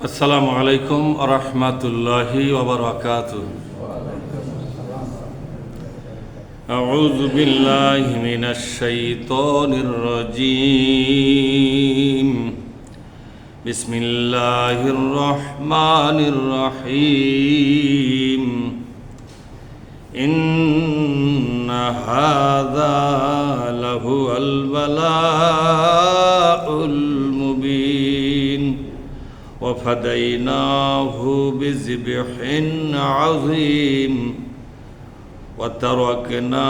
আসসালামু আলাইকুম ওয়া রাহমাতুল্লাহি ওয়া বারাকাতুহু। আউযু বিল্লাহি মিনাশ শাইতানির রাজীম। বিসমিল্লাহির রহমানির রহিম। ইন্না হাযা লাহুল বালাউল মুবিন وفديناه بذبح عظيم وتركنا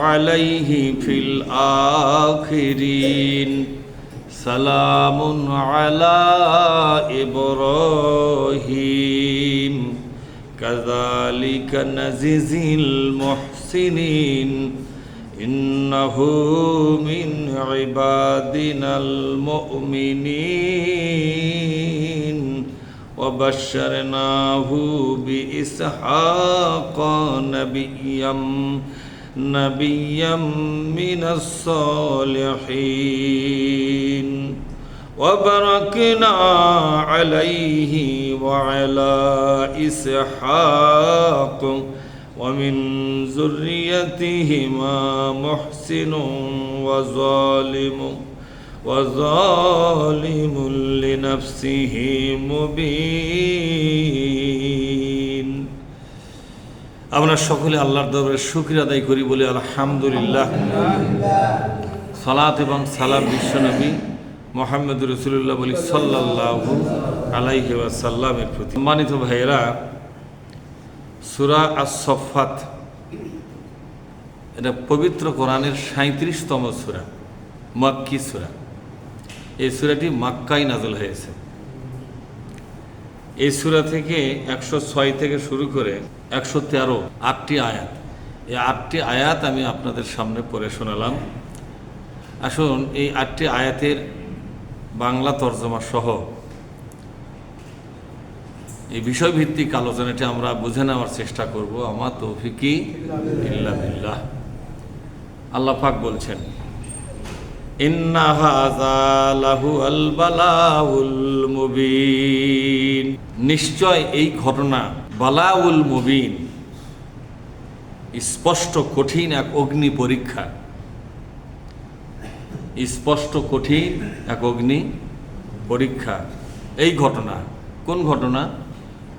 عليه في الآخرين سلام على إبراهيم كذلك نجزي المحسنين إنه من عبادنا المؤمنين وبشرناه بإسحاق نبيا من الصالحين وباركنا عليه وعلى إسحاق ومن ذريتهما محسن وظالم لنفسه مبين। আমরা সকলে আল্লাহর দরবারে শুকরিয়া আদায় করি বলে আলহামদুলিল্লাহ। সালাত এবং সালাম বিশ্বনবী মুহাম্মদ রাসূলুল্লাহ বলি সাল্লাল্লাহু আলাইহি ওয়াসাল্লামের প্রতি। সম্মানিত ভাইয়েরা, সূরা আস-সাফফাত এটা পবিত্র কোরআনের ৩৭তম সূরা, মক্কি সূরা। এই সূরাটি মক্কায় নাযিল হয়েছে। এই সূরা থেকে ১০৬ থেকে শুরু করে ১১৩ ৮টি আয়াত। এই ৮টি আয়াত আমি আপনাদের সামনে পড়ে শোনালাম। আসুন এই ৮টি আয়াতের বাংলা তর্জমা সহ এই বিষয়ভিত্তিক আলোচনাটি আমরা বুঝে নেওয়ার চেষ্টা করব। আমার তৌফিকি ইল্লা বিল্লাহ। আল্লাহ পাক বলছেন, ইন্না হাযা লাহুল বালাউল মুবিন, নিশ্চয় এই ঘটনা বালাউল মুবিন, স্পষ্ট কঠিন এক অগ্নি পরীক্ষা। স্পষ্ট কঠিন এক অগ্নি পরীক্ষা। এই ঘটনা কোন ঘটনা?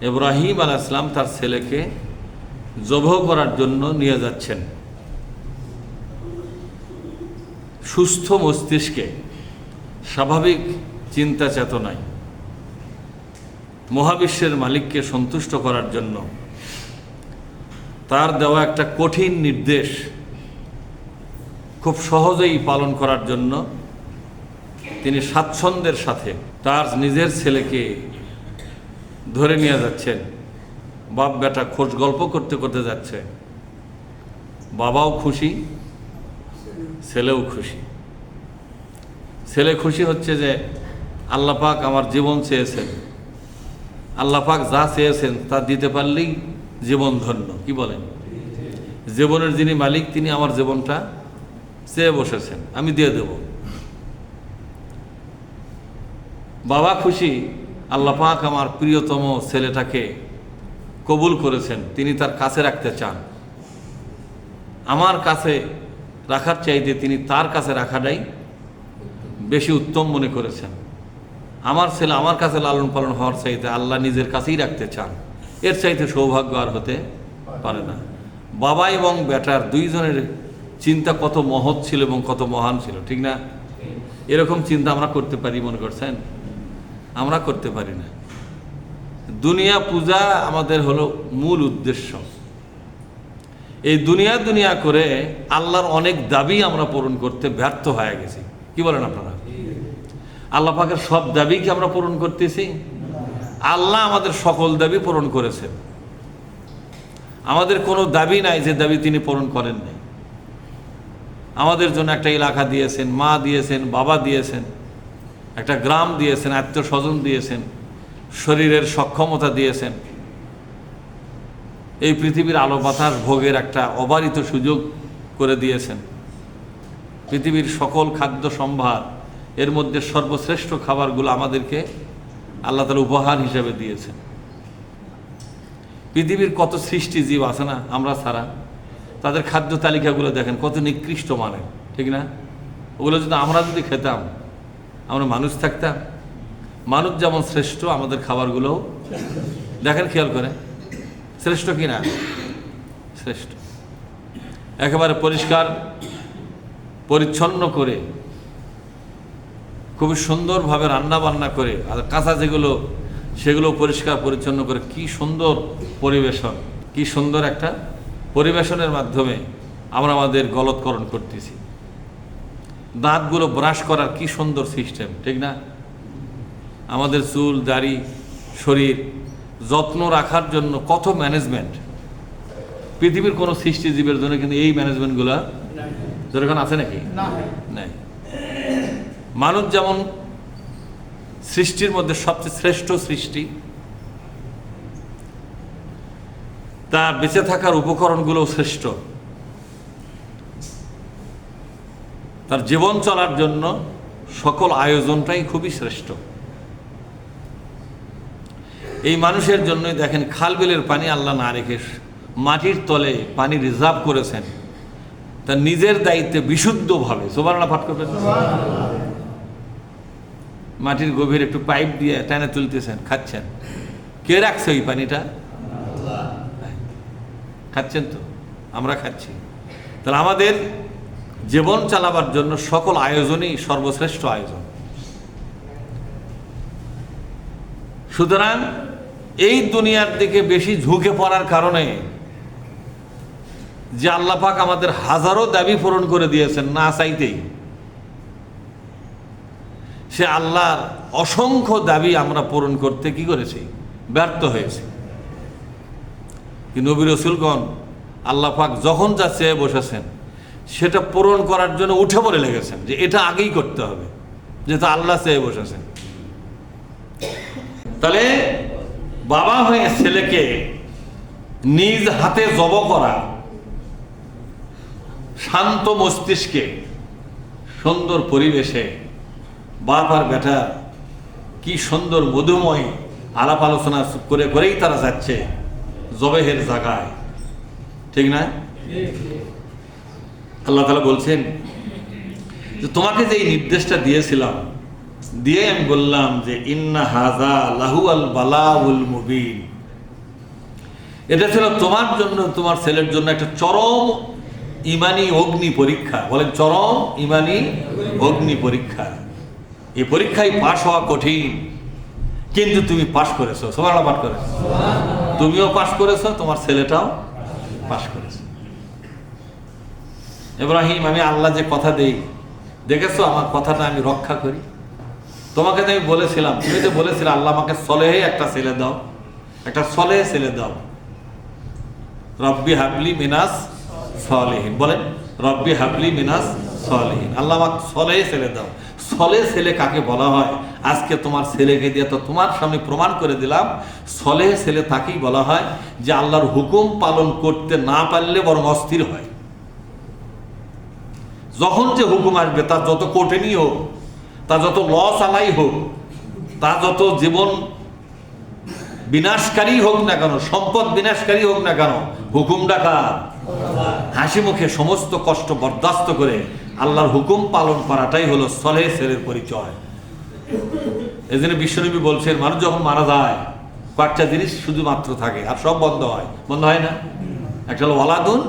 ইব্রাহিম আলাইহিস সালাম তার ছেলেকে জবাহ করার জন্য নিয়ে যাচ্ছেন। সুস্থ মস্তিষ্কে, স্বাভাবিক চিন্তা চেতনায় মহাবিশ্বের মালিককে সন্তুষ্ট করার জন্য তার দেওয়া একটা কঠিন নির্দেশ খুব সহজেই পালন করার জন্য তিনি স্বাচ্ছন্দ্যের সাথে তার নিজের ছেলেকে ধরে নিয়ে যাচ্ছেন। বাপ বেটা খোঁজ গল্প করতে করতে যাচ্ছে। বাবাও খুশি, ছেলেও খুশি। ছেলে খুশি হচ্ছে যে আল্লাহ পাক আমার জীবন চেয়েছেন, আল্লাহ পাক যা চেয়েছেন তা দিতে পারলেই জীবন ধন্য। কি বলেন? জীবনের যিনি মালিক তিনি আমার জীবনটা চেয়ে বসেছেন, আমি দিয়ে দেব। বাবা খুশি, আল্লাহ পাক আমার প্রিয়তম ছেলেটাকে কবুল করেছেন, তিনি তার কাছে রাখতে চান। আমার কাছে রাখার চাইতে তিনি তার কাছে রাখাটাই বেশি উত্তম মনে করেছেন। আমার ছেলে আমার কাছে লালন পালন হওয়ার চাইতে আল্লাহ নিজের কাছেই রাখতে চান। এর চাইতে সৌভাগ্য আর হতে পারে না। বাবা এবং বেটার দুইজনের চিন্তা কত মহৎ ছিল এবং কত মহান ছিল, ঠিক না? এরকম চিন্তা আমরা করতে পারি মনে করছেন? আমরা করতে পারি না। দুনিয়া পূজা আমাদের হলো মূল উদ্দেশ্য। এই দুনিয়া করে আল্লাহর অনেক দাবি আমরা পূরণ করতে ব্যর্থ হয়ে গেছি। কি বলেন আপনারা? আল্লাহ পাকের সব দাবি কি আমরা পূরণ করতেছি? আল্লাহ আমাদের সকল দাবি পূরণ করেছেন। আমাদের কোনো দাবি নাই যে দাবি তিনি পূরণ করেন নাই। আমাদের জন্য একটা এলাকা দিয়েছেন, মা দিয়েছেন, বাবা দিয়েছেন, একটা গ্রাম দিয়েছেন, আত্মীয় স্বজন দিয়েছেন, শরীরের সক্ষমতা দিয়েছেন, এই পৃথিবীর আলো বাতাস ভোগের একটা অবারিত সুযোগ করে দিয়েছেন। পৃথিবীর সকল খাদ্য সম্ভার, এর মধ্যে সর্বশ্রেষ্ঠ খাবারগুলো আমাদেরকে আল্লাহ তাআলা উপহার হিসেবে দিয়েছেন। পৃথিবীর কত সৃষ্টি জীব আছে না আমরা ছাড়া, তাদের খাদ্য তালিকাগুলো দেখেন কত নিকৃষ্ট মানের, ঠিক না? ওগুলো যদি আমরা খেতাম, আমরা মানুষ থাকতাম। মানুষ যেমন শ্রেষ্ঠ, আমাদের খাবারগুলোও দেখেন, খেয়াল করে, শ্রেষ্ঠ কি না? শ্রেষ্ঠ। একেবারে পরিষ্কার পরিচ্ছন্ন করে, খুবই সুন্দরভাবে রান্না বান্না করে, আর কাঁচা যেগুলো সেগুলো পরিষ্কার পরিচ্ছন্ন করে, কি সুন্দর পরিবেশন, কি সুন্দর একটা পরিবেশনের মাধ্যমে আমরা আমাদের গলৎকরণ করতেছি। দাঁতগুলো ব্রাশ করার কি সুন্দর সিস্টেম, ঠিক না? আমাদের চুল দাড়ি শরীর যত্ন রাখার জন্য কত ম্যানেজমেন্ট। পৃথিবীর কোনো সৃষ্টিজীবের জন্য কিন্তু এই ম্যানেজমেন্টগুলো যেরকম আছে নাকি? নাই। মানুষ যেমন সৃষ্টির মধ্যে সবচেয়ে শ্রেষ্ঠ সৃষ্টি, তা বেঁচে থাকার উপকরণগুলো শ্রেষ্ঠ, তার জীবন চলার জন্য সকল আয়োজনটাই খুবই শ্রেষ্ঠ। এই মানুষের জন্যই দেখেন খাল বিলের পানি আল্লাহ না রেখে মাটির তলে পানি রিজার্ভ করেছেন, তার নিজের দায়িত্বে বিশুদ্ধভাবে। সুবহানাল্লাহ পাঠ করবেন। মাটির গভীর একটু পাইপ দিয়ে টেনে তুলতেছেন, খাচ্ছেন। কে রাখছে ওই পানিটা? খাচ্ছেন তো, আমরা খাচ্ছি। তাহলে আমাদের জীবন চালাবার জন্য সকল আয়োজনই সর্বশ্রেষ্ঠ আয়োজন। সুতরাং এই দুনিয়ার দিকে বেশি ঝুঁকে পড়ার কারণে যে আল্লাহ পাক আমাদের হাজারো দাবি পূরণ করে দিয়েছেন না চাইতেই, সে আল্লাহর অসংখ্য দাবি আমরা পূরণ করতে কি করেছি? ব্যর্থ হয়েছি। কিন্তু নবী রাসূলগণ আল্লাহ পাক যখন যা চেয়ে বসেছেন সেটা পূরণ করার জন্য উঠে পড়ে লেগেছেন, যে এটা আগেই করতে হবে, যেটা আল্লাহ চেয়ে বসেছেন। তাহলে বাবা হয়ে ছেলেকে নিজ হাতে জব করা, শান্ত মস্তিষ্কে সুন্দর পরিবেশে বাপ আর বেটা কি সুন্দর মধুময় আলাপ আলোচনা করে করেই তারা যাচ্ছে জবেহের জায়গায়, ঠিক না? আল্লাহ তাআলা বলছেন যে তোমাকে যে এই নির্দেশটা দিয়েছিলাম, দিয়ে আমি বললাম যে ইন্না হাযা লাহু আল বালাউল মুবিন, এটা ছিল তোমার জন্য, তোমার ছেলের জন্য একটা চরম ইমানি অগ্নি পরীক্ষা। বলেন, চরম ইমানি অগ্নি পরীক্ষা। এই পরীক্ষায় পাশ হওয়া কঠিন, কিন্তু তুমি পাশ করেছো। সুবহানাল্লাহ পাঠ করেছো। তুমিও পাশ করেছো, তোমার ছেলেটাও পাশ করেছে। ইব্রাহিম, আমি আল্লাহ যে কথা দেই, দেখেছো আমার কথাটা আমি রক্ষা করি। তোমাকে তো আমি বলেছিলাম, তুমি তো বলেছিলে আল্লাহ আমাকে সলেহে একটা ছেলে দাও, একটা সলেহে ছেলে দাও। রব্বি হাবলি মিনাস সলিহিন, বলেন রব্বি হাবলি মিনাস সলিহিন, আল্লাহ আমাকে সলেহে ছেলে দাও। সলে ছেলে কাকে বলা হয়? আজকে তোমার ছেলেকে দিয়ে তো তোমার সামনে প্রমাণ করে দিলাম, সলেহে ছেলে তাকেই বলা হয় যে আল্লাহর হুকুম পালন করতে না পারলে বরং অস্থির হয়। যখন যে হুকুম আসবে, তার যত কঠিনই হোক, তার যত লস আলাই হোক, তার যত জীবন বিনাশকারী হোক না কেন, সম্পদ বিনাশকারী হোক না কেন, হুকুম ডাকা হাসি মুখে সমস্ত কষ্ট বরদাস্ত করে আল্লাহর হুকুম পালন করাটাই হলো সলেহ ছেলের পরিচয়। এই জন্য বিশ্বনবী বলছেন, মানুষ যখন মারা যায় কয়েকটা জিনিস শুধুমাত্র থাকে, আর সব বন্ধ হয়। বন্ধ হয় না? একটা হলো ওয়ালাদুন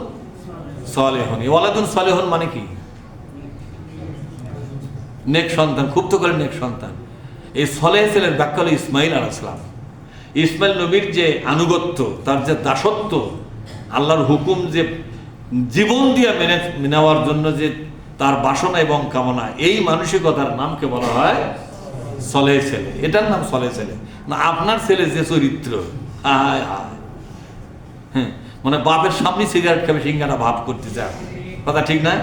সলেহন। এই ওয়ালাদুন সলেহন মানে কি? নেক সন্তান, খুব তো করে নেক সন্তান। এই সলেহ ছেলের ব্যাখ্যা হলো ইসমাইল আলাইহিস সালাম। ইসমাইল নবীর যে আনুগত্য, তার যে দাসত্ব, আল্লাহর হুকুম যে জীবন দিয়ে মেনে নেওয়ার জন্য যে তার বাসনা এবং কামনা, এই মানসিকতার নামকে বলা হয় সলেহ ছেলে। এটার নাম সলেহ ছেলে না। আপনার ছেলে যে চরিত্র, হায় হায়, হ্যাঁ, মানে বাপের সামনে সিগারেট খাবে, সিঙ্গারা ভাব করতে চায়, কথা ঠিক না?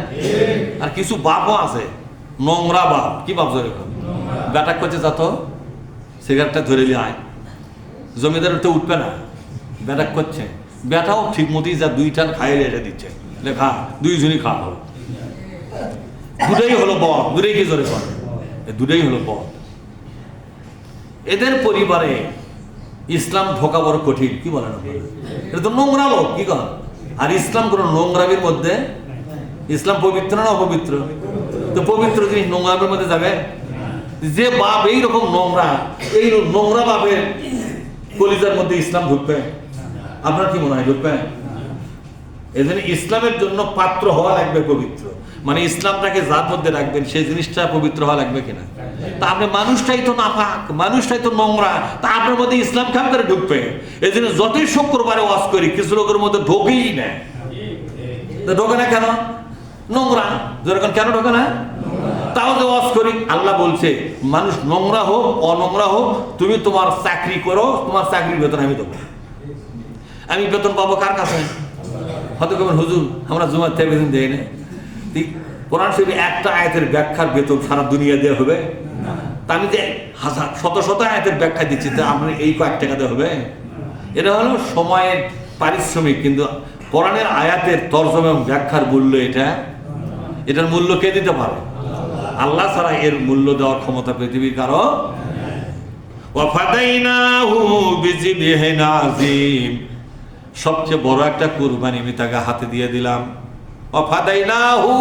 আর কিছু বাপও আছে নোংরা বাপ। কি বাপ? এরকম বেটা করছে, যা তো সিগারেটটা ধরে নিয়ে আয়, জমিদার তো উঠবে না, বেটা করছে। বেটাও ঠিক মতোই যা দুই টান খাইয়ে রেখে দিচ্ছে, খা, দুইজনই খাওয়া হলো। দুটাই হলো বদ, দুটাই কি জোরে করে, দুটাই হলো বদ। এদের পরিবারে ইসলাম ঢোকা বড় কঠিন। কি বলেন আপনারা? এটা তো নোংরা লোক, কি করেন? আর ইসলাম কোন নোংরামির মধ্যে, ইসলাম পবিত্র না অপবিত্র? তো পবিত্র জিনিস নোংরামের মধ্যে যাবে? যে বাপ এইরকম নোংরা, এই নোংরা বাপের কলিজার মধ্যে ইসলাম ঢুকবে? আপনার কি মনে হয় ঢুকবে? এই জন্য ইসলামের জন্য পাত্র হওয়া লাগবে পবিত্র, মানে ইসলামটাকে যার মধ্যে রাখবেন সেই জিনিসটা পবিত্র হওয়া লাগবে কিনা? তা আপনি মানুষটাই তো নাপাক, মানুষটাই তো নোংরা, তা আপনার মধ্যে ইসলাম কেমন করে ঢুকবে? এই জন্য যতই শুক্রবারে ওয়াজ করি কিছু লোকের মধ্যে ঢোকেই না। ঢোকে না কেন? নোংরা। যেরকম কেন ঢোকে না? তাও যে ওয়াজ করি, আল্লাহ বলছে মানুষ নোংরা হোক অনোংরা হোক, তুমি তোমার চাকরি করো, তোমার চাকরির বেতন আমি দেবো। আমি বেতন পাবো কার কাছে? হয়তো কেমন হুজুর আমরা জুমার থেকে বেতন দেয় না। কোরআন শরীফে একটা আয়াতের ব্যাখ্যার বেতন সারা দুনিয়া দেওয়া হবে? তা আমি যে হাজার শত শত আয়াতের ব্যাখ্যা দিচ্ছি, তা আপনার এই কয়েক টাকা দেওয়া হবে? এটা হলো সময়ের পারিশ্রমিক, কিন্তু কোরআনের আয়াতের তরজমা এবং ব্যাখ্যার মূল্য এটার মূল্য কে দিতে পারে? আল্লাহ ছাড়া এর মূল্য দেওয়ার ক্ষমতা পৃথিবীর কারো। ওয়াফাদাইনাহু বিযিবহিন আযীম, সবচেয়ে বড় একটা কুরবানি আমি তাকে হাতে দিয়ে দিলাম। ওয়াফাদাইনাহু,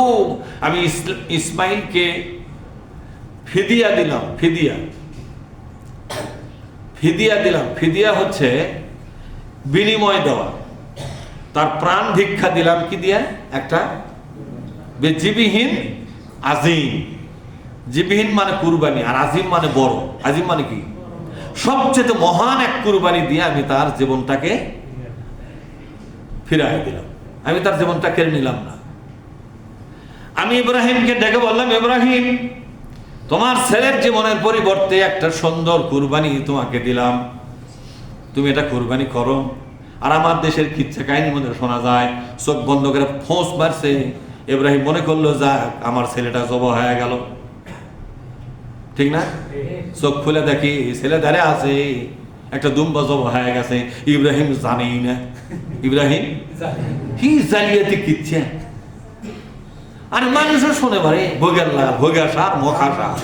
আমি ইসমাইলকে ফিদিয়া দিলাম। ফিদিয়া দিলাম, ফিদিয়া হচ্ছে বিনিময় দেওয়া। তার প্রাণ ভিক্ষা দিলাম কি দিয়ে? একটা বেজিবিহীন আজিম। জিবিহীন মানে কুরবানি, আর আজিম মানে বড়। আজিম মানে কি? সবচেয়ে মহান এক কুরবানি দিয়ে আমি তার জীবনটাকে ফিরাই দিলাম। আমি তার জীবনটা কেড়ে নিলাম না। আমি ইব্রাহিমকে ডেকে বললাম, ইব্রাহিম তোমার ছেলের জীবনের পরিবর্তে একটা সুন্দর কুরবানি তোমাকে দিলাম, তুমি এটা কুরবানি করো। আর আমার দেশের কিচ্ছা কাহিনীর মধ্যে শোনা যায়, চোখ বন্ধ করে ফোঁস মারছে। ইব্রাহিম মনে করলো যাক আমার ছেলেটা জবাই হয়ে গেল, ঠিক না? চোখ খুলে দেখি ছেলে দাঁড়িয়ে আছে, একটা দুম্বা জবাই হয়ে গেছে। ইব্রাহিম জানেই না, ইব্রাহিম কি জালিয়াতি কিচ্ছা। আর মানুষও শোনে বারে ভোগের লাল, ভোগের সার, মখা সার।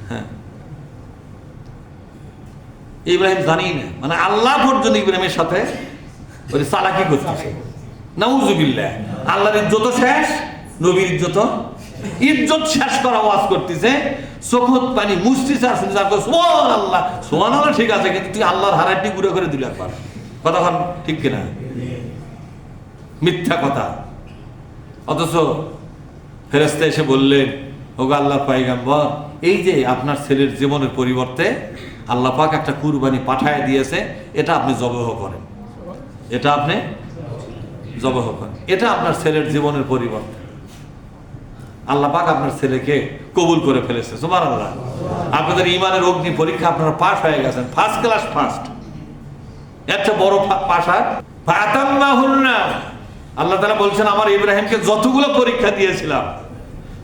হ্যাঁ, ইব্রাহিম জানেই না, মানে আল্লাহ পর্যন্ত ইব্রাহিমের সাথে চালাকি করতেছে। নাউজুবিল্লাহ, আল্লাহর ইজ্জত শেষ, নবীর ইজ্জত শেষ করা ওয়াজ করতেছে, চোখত পানি মুছতেছে। আর সুবহানাল্লাহ, সুবহানাল্লাহ ঠিক আছে, কিন্তু তুই আল্লাহর হারাটি গুঁড়ো করে দিল একবার। কতক্ষণ ঠিক কিনা? মিথ্যা কথা। অথচ ফেরেশতা এসে বললেন, ওগো আল্লাহর পয়গম্বর, এই যে আপনার ছেলের জীবনের পরিবর্তে আল্লাহ পাক একটা কুরবানি পাঠায় দিয়েছে, এটা আপনি জবাহ করেন, এটা আপনি জবাহ করেন। এটা আপনার ছেলের জীবনের পরিবর্তে আল্লাহ পাক আপনার ছেলেকে কবুল করে ফেলেছে। সুবহানাল্লাহ। আপনাদের ইমানের অগ্নি পরীক্ষা আপনারা পাস হয়ে গেছেন, ফার্স্ট ক্লাস ফার্স্ট। একটা বড় পাস। আল্লাহ তাআলা বলছেন, আমার ইব্রাহিমকে যতগুলো পরীক্ষা দিয়েছিলাম,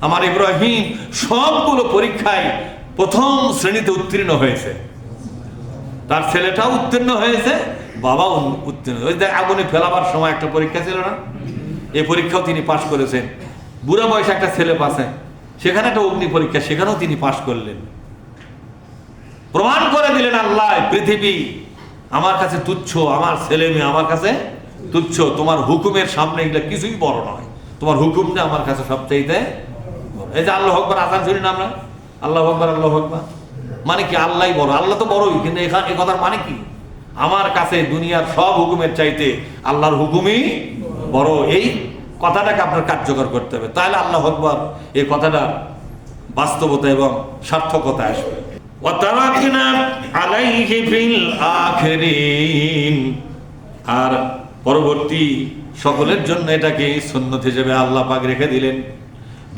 আমার ইব্রাহিম সবগুলো পরীক্ষায় প্রথম শ্রেণীতে উত্তীর্ণ হয়েছে। তার ছেলেটাও উত্তীর্ণ হয়েছে, বাবাও উত্তীর্ণ। ওই দেখ আগুনে ফেলাবার সময় একটা পরীক্ষা ছিল না, এই পরীক্ষাও তিনি পাশ করেছেন। বুড়া বয়সে একটা ছেলে পাশে, সেখানে একটা অগ্নি পরীক্ষা, সেখানেও তিনি পাশ করলেন। প্রমাণ করে দিলেন আল্লাহ, পৃথিবী আমার কাছে তুচ্ছ, আমার ছেলে মেয়ে আমার কাছে তুচ্ছ, তোমার হুকুমের সামনে এগুলো কিছুই বড় নয়, তোমার হুকুমটা আমার কাছে সবচাইতে। এই যে আল্লাহু আকবার আযান শুনি না আমরা, আল্লাহু আকবার আল্লাহু আকবার, মানে কি আল্লাহই বড়। আল্লাহ তো বড়ই, কিন্তু এখানে এই কথার মানে কি? আমার কাছে দুনিয়ার সব হুকুমের চাইতে আল্লাহর হুকুমই বড়। এই কথাটাকে আপনার কার্যকর করতে হবে, তাহলে আল্লাহু আকবার এই কথাটা বাস্তবতা এবং সার্থকতা আসবে। ওয়াতারাকনা আলাইহি ফিল আখিরিন, আর পরবর্তী সকলের জন্য এটাকে সুন্নত হিসেবে আল্লাহ পাক রেখে দিলেন।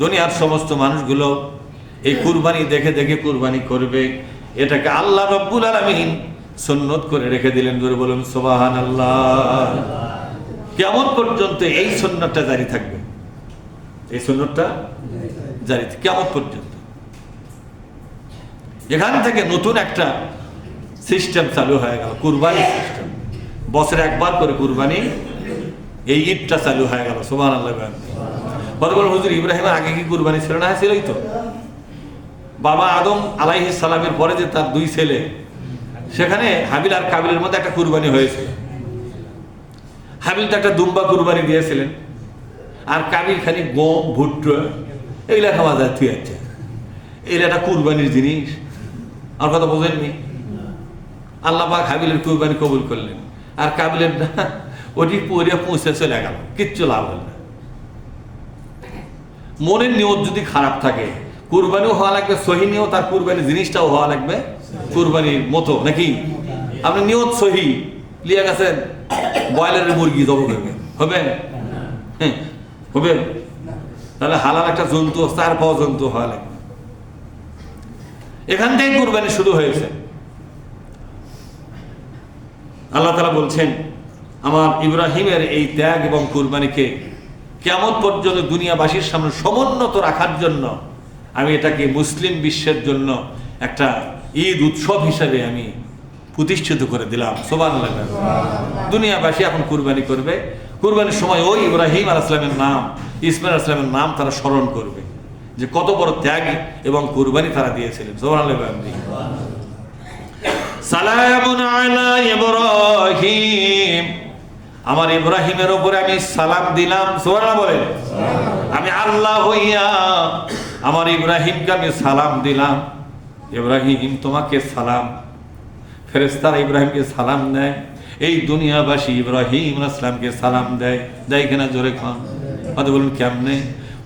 দুনিয়ার সমস্ত মানুষগুলো এই কুরবানি দেখে দেখে কুরবানি করবে, এটাকে আল্লাহ রব্বুল আলামিন সুন্নত করে রেখে দিলেন। জোরে বলুন সুবহানাল্লাহ। কিয়ামত পর্যন্ত এই সুন্নতটা জারি থাকবে, এই সুন্নতটা জারি কিয়ামত পর্যন্ত। এখান থেকে নতুন একটা সিস্টেম চালু হয়ে গেল, কুরবানি সিস্টেম। বছরে একবার করে কুরবানি, এই ঈদটা চালু হয়ে গেল। সুবহানাল্লাহ। বলবেন হুজুর ইব্রাহিমের আগে কি কুরবানি ছিল না? ছিলই তো। বাবা আদম আলাইহিস সালামের পরে যে তার দুই ছেলে, সেখানে হাবিল আর কাবিলের মধ্যে একটা কুরবানি হয়েছে। হাবিল তো একটা দুম্বা কুরবানি দিয়েছিলেন, আর কাবিল খালি গম ভুট্টা এইগুলা খাওয়া যায় তুই আছে, এইগুলা একটা কুরবানির জিনিস। আর কথা বোঝেননি? আল্লাহ পাক হাবিলের কুরবানি কবুল করলেন, আর কাবিলের ওটি পরিয়া পৌঁছে চলে গেল, কিচ্ছু লাভ হল না। মনের নিয়ত যদি খারাপ থাকে, কুরবানিও হওয়া লাগবে সহি নিয়ত, আর কুরবানির জিনিসটাও হওয়া লাগবে কুরবানির মতো, নাকি? আপনি নিয়ত সহি লিয়ে গেছেন ব্রয়লারের মুরগি জব করবে, হবে? হ্যাঁ হবে। তাহলে হালাল একটা জন্তু, চার পাওয়া জন্তু হওয়া লাগবে। এখান থেকে কুরবানি শুরু হয়েছে। আল্লাহ তাআলা বলছেন, আমার ইব্রাহিমের এই ত্যাগ এবং কুরবানিকে কিয়ামত পর্যন্ত দুনিয়াবাসীর সামনে সমুন্নত রাখার জন্য আমি এটাকে মুসলিম বিশ্বের জন্য একটা ঈদ উৎসব হিসেবে আমি প্রতিষ্ঠিত করে দিলাম। সুবহানাল্লাহ। দুনিয়াবাসী এখন কুরবানি করবে, কুরবানির সময় ওই ইব্রাহিম আলাইহিস সালামের নাম, ইসমাঈল আলাইহিস সালামের নাম তারা স্মরণ করবে, যে কত বড় ত্যাগ এবং কুরবানি তারা দিয়েছিলেন। সুবহানাল্লাহ। সালামুন আলা ইব্রাহিম, আমার ইব্রাহিমের উপরে আমি সালাম দিলাম। সুবহানাল্লাহ বলেন। আমি আল্লাহ হইয়া আমার ইব্রাহিমকে আমি সালাম দিলাম। ইব্রাহিম তোমাকে সালাম। ফেরেশতারা ইব্রাহিমকে সালাম দেয়, এই দুনিয়াবাসী ইব্রাহিম আলাইহিস সালামকে সালাম দেয়। দেয় কিনা? জোরে খান। হয়তো বলুন কেমনে?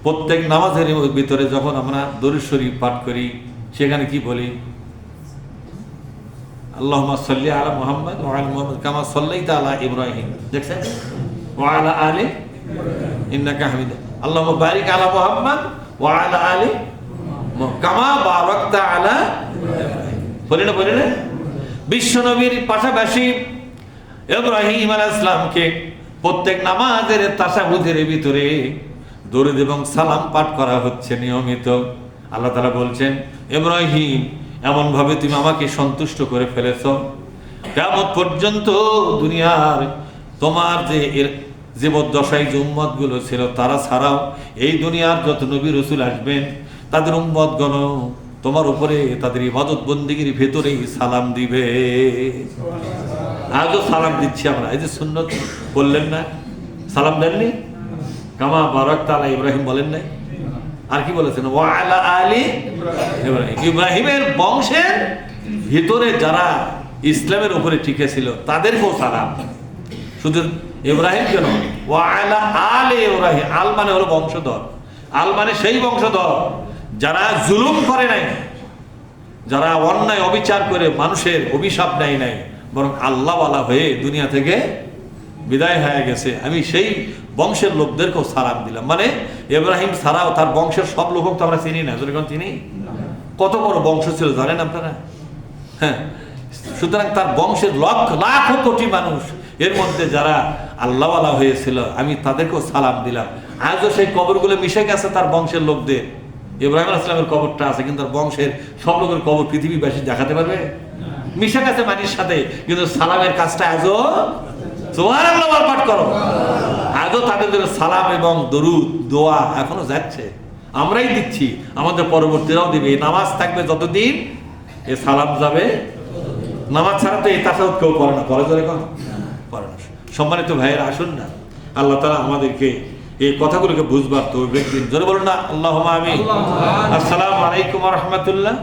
প্রত্যেক নামাজের ভিতরে যখন আমরা দরুদ শরীফ পাঠ করি, সেখানে কি বলি? আল্লাহুম্মা সাল্লি আলা মুহাম্মাদ ওয়া আলা মুহাম্মাদ কামা সাল্লাইতা আলা ইব্রাহিম, দেখছেন? ওয়া আলা আলি ইন্নাকা হামিদ। আল্লাহুম্মা বারিক আলা মুহাম্মাদ ওয়া আলা আলি কামা বারাকতা আলা ইব্রাহিম। বলে না? বিশ্ব নবীর পাশাপাশি ইব্রাহিম আলাইহিস সালামকে প্রত্যেক নামাজের তাশাহুদের ভিতরে দরুদ এবং সালাম পাঠ করা হচ্ছে নিয়মিত। আল্লাহ তাআলা বলছেন, ইব্রাহিম এমন ভাবে তুমি আমাকে সন্তুষ্ট করে ফেলেছো, কিয়ামত পর্যন্ত দুনিয়ার তোমার যে জীবদ্দশায় যে উম্মত গুলো ছিল তারা ছাড়াও এই দুনিয়ার যত নবী রাসূল আসবেন তাদের উম্মতগণ তোমার উপরে তাদের ইবাদত বন্দেগীর ভেতরেই সালাম দিবে। আজও সালাম দিচ্ছি আমরা। এই যে সুন্নত বললেন না, সালাম দেননি? কামা বারাকতা আলা ইব্রাহিম বলেন নাই? আর কি বলেছেন? ওয়া আলা আলি ইব্রাহিম। ইব্রাহিমের বংশের ভিতরে যারা ইসলামের উপরে টিকে ছিল তাদেরকেও সালাম। শুধু ইব্রাহিম কেন, ওয়া আলা আলি ইব্রাহিম। আল মানে হলো বংশধর, আল মানে সেই বংশধর যারা জুলুম করে নাই, যারা অন্যায় অবিচার করে মানুষের অভিশাপ নেয় নাই, বরং আল্লাহওয়ালা হয়ে দুনিয়া থেকে বিদায় হয়ে গেছে। আমি সেই বংশের লোকদেরকেও সালাম দিলাম। মানে ইব্রাহিম ছাড়াও তার বংশের সব লোক তো আমরা চিনি না, যখন চিনি কত বড় বংশ ছিল জানেন আপনারা? হ্যাঁ, সুতরাং তার বংশের লাখো কোটি মানুষ, এর মধ্যে যারা আল্লাহওয়ালা হয়েছিল আমি তাদেরকেও সালাম দিলাম। আজও সেই কবরগুলো মিশে গেছে তার বংশের লোকদের। ইব্রাহিম আলাইহিস সালামের কবরটা আছে, কিন্তু তার বংশের সব লোকের কবর পৃথিবীবাসী দেখাতে পারবে? মিশে গেছে মাটির সাথে, কিন্তু সালামের কাজটা আজও সুবহানাল্লাহ পাঠ করো। আজও তাদের জন্য সালাম এবং দরুদ দোয়া এখনো যাচ্ছে, আমরাই দিচ্ছি, আমাদের পরবর্তীরাও দিবে। নামাজ থাকবে যতদিন এ সালাম যাবে। নামাজ ছাড়া তো এই তাশাহুদ কেউ পড়ে না, পড়ে ধরে কখন পড়ে না। সম্মানিত ভাইয়েরা, আসুন না, আল্লাহ তাআলা আমাদেরকে এই কথাগুলোকে বুঝবার তৌফিক দিন। জোরে বলুন না আল্লাহুম্মা আমিন। আসসালামু আলাইকুম ওয়া রাহমাতুল্লাহ।